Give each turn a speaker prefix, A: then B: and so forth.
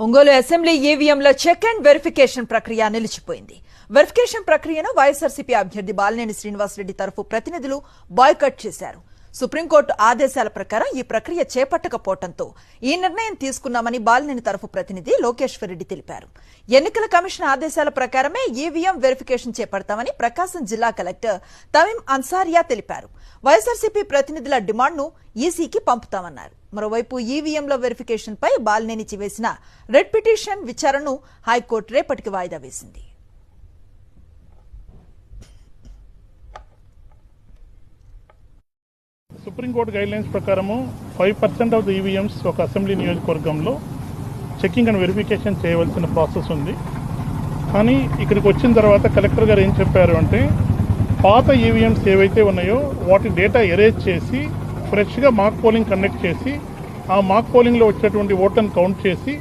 A: Ongole assembly ఈవీఎంల check and verification ప్రక్రియ నిలిచిపోయింది. వెరిఫికేషన్ ప్రక్రియను వైఎస్ఆర్సీపీ అభ్యర్థి బాలినేని శ్రీనివాసరెడ్డి తరఫు ప్రతినిధులు బాయ్కాట్ చేశారు. సుప్రీంకోర్టు ఆదేశాల ప్రకారం ఈ ప్రక్రియ చేపట్టకపోవడంతో ఈ నిర్ణయం తీసుకున్నామని బాలినేని తరఫు ప్రతినిధి లోకేశ్వర్ రెడ్డి తెలిపారు. ఎన్నికల కమిషన్ ఆదేశాల ప్రకారమే ఈవీఎం వెరిఫికేషన్ చేపడతామని ప్రకాశం జిల్లా కలెక్టర్ తమీం అన్సారియా తెలిపారు. వైఎస్ఆర్సీపీ ప్రతినిధుల డిమాండ్ను ఈసీకి పంపుతామన్నారు. మరోవైపు ఈవీఎంల వెరిఫికేషన్ పై బాలినేని వేసిన రెడ్ పిటిషన్ విచారణను హైకోర్టు రేపటికి వాయిదా వేసింది.
B: సుప్రీంకోర్టు గైడ్లైన్స్ ప్రకారము 5% ఆఫ్ ద ఈవీఎంస్ ఒక అసెంబ్లీ నియోజకవర్గంలో చెకింగ్ అండ్ వెరిఫికేషన్ చేయవలసిన ప్రాసెస్ ఉంది. కానీ ఇక్కడికి వచ్చిన తర్వాత కలెక్టర్ గారు ఏం చెప్పారు అంటే, పాత ఈవీఎంస్ ఏవైతే ఉన్నాయో వాటి డేటా ఎరేజ్ చేసి ఫ్రెష్గా మాక్ పోలింగ్ కండక్ట్ చేసి ఆ మాక్ పోలింగ్లో వచ్చేటువంటి ఓట్లను కౌంట్ చేసి